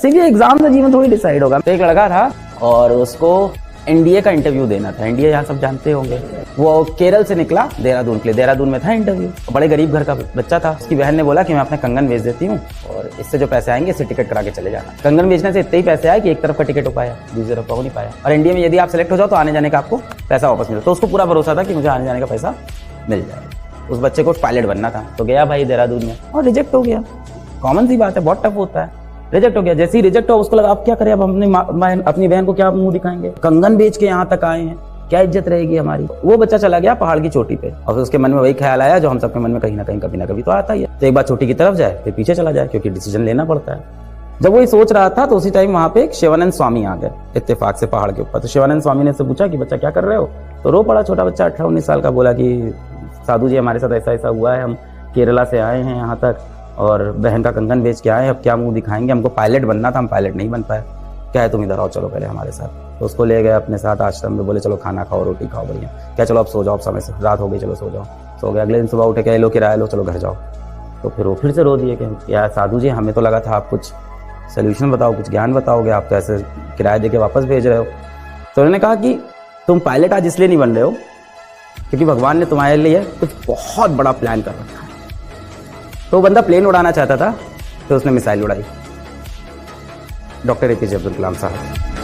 इसीलिए एग्जाम से जीवन थोड़ी डिसाइड होगा। एक लड़का था और उसको एनडीए का इंटरव्यू देना था। एनडीए यहाँ सब जानते होंगे। वो केरल से निकला देहरादून के लिए, देहरादून में था इंटरव्यू। बड़े गरीब घर का बच्चा था। उसकी बहन ने बोला कि मैं अपने कंगन बेच देती हूँ और इससे जो पैसे आएंगे इससे टिकट करा के चले जाना। कंगन बेचने से इतने ही पैसे आए कि एक तरफ का टिकट हो पाया, दूसरी तरफ का हो नहीं पाया। और एनडीए में यदि आप सेलेक्ट हो जाओ तो आने जाने का आपको पैसा वापस मिलता। तो उसको पूरा भरोसा था कि मुझे आने जाने का पैसा मिल जाएगा। उस बच्चे को पायलट बनना था तो गया भाई देहरादून में और रिजेक्ट हो गया। कॉमन सी बात है, बहुत टफ होता है। रिजेक्ट हो गया। जैसे ही रिजेक्ट हो उसको लगा अब क्या करें, अब अपनी बहन को क्या मुंह दिखाएंगे, कंगन बेच के यहाँ तक आए हैं, क्या इज्जत रहेगी हमारी। वो बच्चा चला गया पहाड़ की चोटी पे और उसके मन में वही ख्याल आया जो हम सबके मन में कहीं ना कहीं कभी ना कभी तो आता ही है। तो एक बार चोटी की तरफ जाए फिर पीछे चला जाए, क्योंकि डिसीजन लेना पड़ता है। जब वही सोच रहा था तो उसी टाइम वहां पे एक शिवानंद स्वामी आ गए इत्तेफाक से पहाड़ के ऊपर। तो शिवानंद स्वामी ने से पूछा कि बच्चा क्या कर रहे हो। तो रो पड़ा छोटा बच्चा 18-19 साल का। बोला कि साधु जी हमारे साथ ऐसा ऐसा हुआ है, हम केरला से आए हैं यहाँ तक और बहन का कंगन बेच के आए, अब क्या मुंह दिखाएंगे, हमको पायलट बनना था, हम पायलट नहीं बन पाए। क्या है तुम इधर आओ, चलो पहले हमारे साथ। तो उसको ले गए अपने साथ आश्रम में। बोले चलो खाना खाओ, रोटी खाओ, बढ़िया। क्या चलो अब सो जाओ, समय से रात हो गई, चलो सो जाओ। सो गए। अगले दिन सुबह उठे, क्या लो किराया लो, चलो घर जाओ। तो फिर वो फिर से रो दिए कि यार साधु जी हमें तो लगा था आप कुछ सोल्यूशन बताओ, कुछ ज्ञान बताओगे, आप तो ऐसे किराया दे के वापस भेज रहे हो। तो उन्होंने कहा कि तुम पायलट आज इसलिए नहीं बन रहे हो क्योंकि भगवान ने तुम्हारे लिए कुछ बहुत बड़ा प्लान कर रखा है। तो बंदा प्लेन उड़ाना चाहता था तो उसने मिसाइल उड़ाई। डॉक्टर एपीजे अब्दुल कलाम साहब।